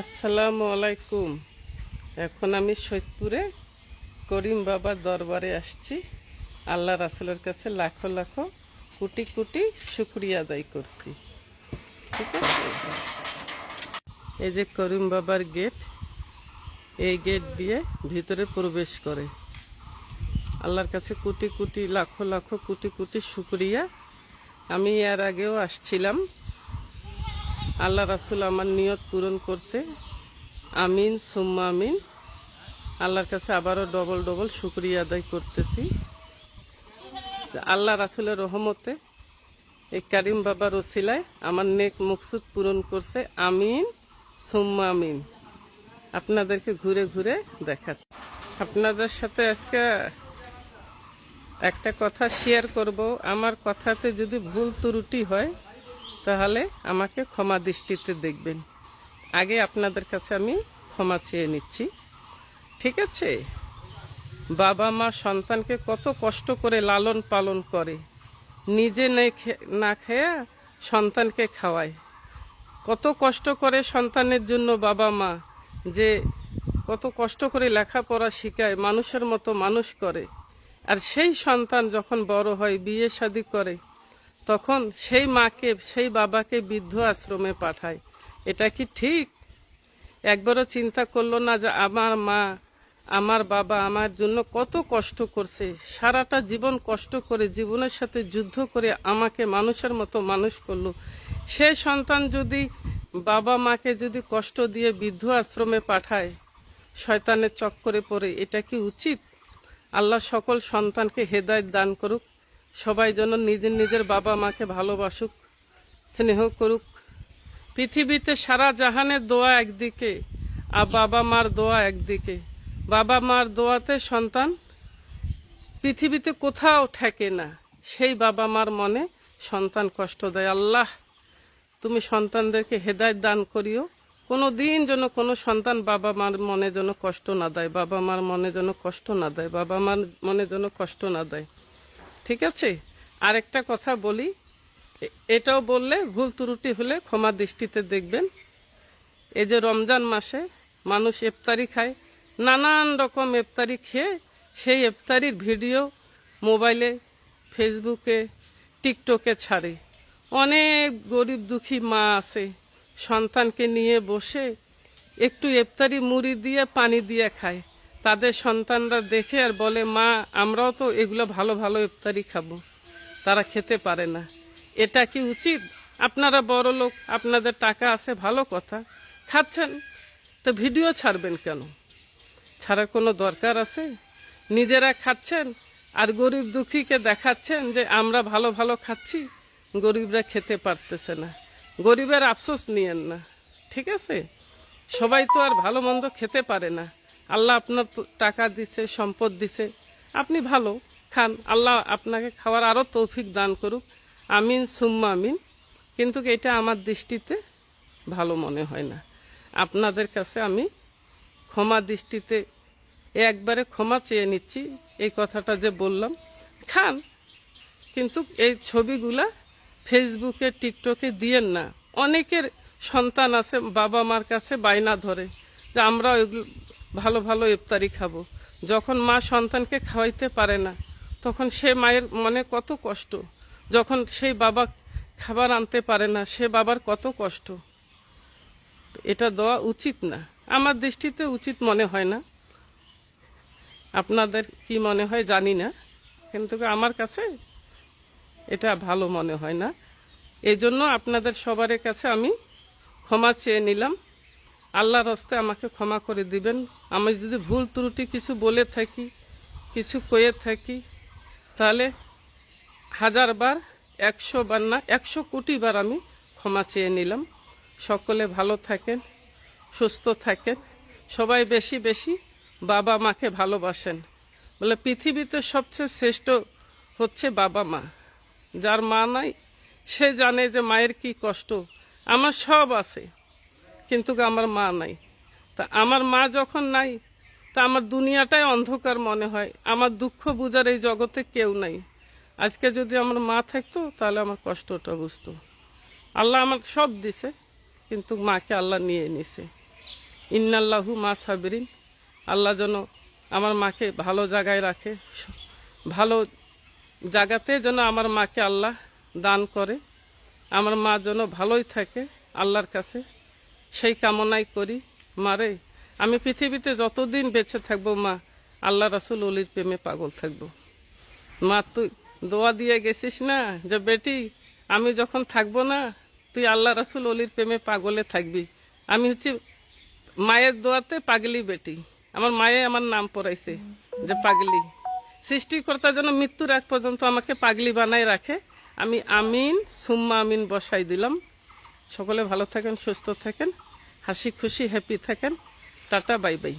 আসসালামু আলাইকুম। এখন আমি সৈয়দপুরে করিম বাবার দরবারে আসছি। আল্লাহ রাসূলের কাছে লাখো লাখো কোটি কোটি শুকরিয়া আদায় করছি। ঠিক আছে, এই যে করিম বাবার গেট, এই গেট দিয়ে ভিতরে প্রবেশ করে। আল্লাহর কাছে কোটি কোটি লাখো লাখো কোটি কোটি শুকরিয়া। আমি এর আগেও আসছিলাম, আল্লাহ রাসূল আমার নিয়ত পূরণ করছে। আমিন সুম্মা আমিন। আল্লাহর কাছে আবারও ডবল ডবল শুকরিয়া আদায় করতেছি। আল্লাহ রাসূলের রহমতে এই কারিম বাবার ওসিলায় আমার নেক মকসুদ পূরণ করছে। আমিন সুম্মা আমিন। আপনাদেরকে ঘুরে ঘুরে দেখাচ্ছি। আপনাদের সাথে আজকে একটা কথা শেয়ার করব। আমার কথাতে যদি ভুল ত্রুটি হয় তাহলে আমাকে ক্ষমা দৃষ্টিতে দেখবেন। আগে আপনাদের কাছে আমি ক্ষমা চেয়ে নিচ্ছি, ঠিক আছে? বাবা মা সন্তানকে কত কষ্ট করে লালন পালন করে, নিজে না খেয়ে সন্তানকে খাওয়ায়। কত কষ্ট করে সন্তানের জন্য বাবা মা, যে কত কষ্ট করে লেখাপড়া শিখায়, মানুষের মতো মানুষ করে। আর সেই সন্তান যখন বড় হয়, বিয়ে শাদী করে, তখন সেই মাকে সেই বাবাকে বৃদ্ধ আশ্রমে পাঠায়। এটা কি ঠিক? একবারও চিন্তা করলো না যে আমার মা আমার বাবা আমার জন্য কত কষ্ট করছে, সারাটা জীবন কষ্ট করে জীবনের সাথে যুদ্ধ করে আমাকে মানুষের মতো মানুষ করলো। সে সন্তান যদি বাবা মাকে যদি কষ্ট দিয়ে বৃদ্ধ আশ্রমে পাঠায়, শয়তানের চক্করে পড়ে, এটা কি উচিত? আল্লাহ সকল সন্তানকে হেদায়েত দান করুক। সবাই যেন নিজের নিজের বাবা মাকে ভালোবাসুক, স্নেহ করুক। পৃথিবীতে সারা জাহানের দোয়া একদিকে আর বাবা মার দোয়া একদিকে। বাবা মার দোয়াতে সন্তান পৃথিবীতে কোথাও ঠেকে না। সেই বাবা মার মনে সন্তান কষ্ট দেয়। আল্লাহ, তুমি সন্তানদেরকে হেদায়েত দান করিও। কোনো দিন যেন কোনো সন্তান বাবা মার মনে যেন কষ্ট না দেয়, বাবা মার মনে যেন কষ্ট না দেয়, বাবা মার মনে যেন কষ্ট না দেয়। ঠিক আছে? আরেকটা কথা বলি, এটাও বললে ভুল ত্রুটি হলে ক্ষমা দৃষ্টিতে দেখবেন। এই যে রমজান মাসে মানুষ ইফতারি খায়, নানান রকম ইফতারি খেয়ে সেই ইফতারির ভিডিও মোবাইলে, ফেসবুকে, টিকটকে ছাড়ে। অনেক গরিব দুঃখী মা আছে, সন্তানকে নিয়ে বসে একটু ইফতারি মুড়ি দিয়ে পানি দিয়ে খায়। তাদের সন্তানরা দেখে আর বলে, মা আমরাও তো এগুলো ভালো ভালো ইফতারি খাবো। তারা খেতে পারে না। এটা কি উচিত? আপনারা বড় লোক, আপনাদের টাকা আছে, ভালো কথা, খাচ্ছেন, তো ভিডিও ছাড়বেন কেন? ছাড়ার কোনো দরকার আছে? নিজেরা খাচ্ছেন আর গরিব দুঃখীকে দেখাচ্ছেন যে আমরা ভালো ভালো খাচ্ছি, গরিবরা খেতে পারতেছে না। গরিবের আফসোস নিয়েন না, ঠিক আছে? সবাই তো আর ভালো মন্দ খেতে পারে না। আল্লাহ আপনার টাকা দিছে, সম্পদ দিছে, আপনি ভালো খান। আল্লাহ আপনাকে খাওয়ার আরও তৌফিক দান করুক। আমিন সুম্মা আমিন। কিন্তু এটা আমার দৃষ্টিতে ভালো মনে হয় না। আপনাদের কাছে আমি ক্ষমা দৃষ্টিতে একবারে ক্ষমা চেয়ে নিচ্ছি। এই কথাটা যে বললাম, খান, কিন্তু এই ছবিগুলা ফেসবুকে টিকটকে দিয়েন না। অনেকের সন্তান আছে বাবা মার কাছে বায়না ধরে যে আমরা ওইগুলো ভালো ভালো ইফতারি খাবো। যখন মা সন্তানকে খাওয়াইতে পারে না, তখন সে মায়ের মনে কত কষ্ট। যখন সেই বাবা খাবার আনতে পারে না, সে বাবার কত কষ্ট। এটা দেওয়া উচিত না, আমার দৃষ্টিতে উচিত মনে হয় না। আপনাদের কি মনে হয় জানি না, কিন্তু আমার কাছে এটা ভালো মনে হয় না। এই জন্য আপনাদের সবার কাছে আমি ক্ষমা চেয়ে নিলাম। আল্লাহর হস্তে আমাকে ক্ষমা করে দিবেন। আমি যদি ভুল ত্রুটি কিছু বলে থাকি, কিছু কয়ে থাকি, তাহলে 1000 বার, 100 বার না, 100 কোটি বার আমি ক্ষমা চেয়ে নিলাম। সকলে ভালো থাকেন, সুস্থ থাকেন। সবাই বেশি বেশি বাবা মাকে ভালোবাসেন। বলে পৃথিবীতে সবচেয়ে শ্রেষ্ঠ হচ্ছে বাবা মা। যার মা নাই সে জানে যে মায়ের কি কষ্ট। আমার সব আছে, কিন্তু আমার মা নাই। তা আমার মা যখন নাই, তা আমার দুনিয়াটাই অন্ধকার মনে হয়। আমার দুঃখ বুঝার এই জগতে কেউ নাই। আজকে যদি আমার মা থাকতো তাহলে আমার কষ্টটা বুঝতো। আল্লাহ আমার সব দিছে, কিন্তু মাকে আল্লাহ নিয়ে নিছে। ইন্নাল্লাহু মা সাবিরিন। আল্লাহ যেন আমার মাকে ভালো জায়গায় রাখে, ভালো জায়গাতে যেন আমার মাকে আল্লাহ দান করে, আমার মা যেন ভালোই থাকে আল্লাহর কাছে, সেই কামনাই করি। মারে, আমি পৃথিবীতে যতদিন বেঁচে থাকবো মা, আল্লাহ রাসূল অলির প্রেমে পাগল থাকবো। মা, তুই দোয়া দিয়ে গেছিস না যে বেটি আমি যখন থাকবো না তুই আল্লাহ রাসূল অলির প্রেমে পাগলে থাকবি। আমি হচ্ছে মায়ের দোয়াতে পাগলি বেটি, আমার মায়ে আমার নাম পড়াইছে যে পাগলি। সৃষ্টিকর্তা যেন মৃত্যুর আগ পর্যন্ত আমাকে পাগলি বানায় রাখে। আমি আমিন সুম্মা আমিন বসাই দিলাম। সকলে ভালো থাকেন, সুস্থ থাকেন, হাসি খুশি হ্যাপি থাকেন। Tata, bye bye.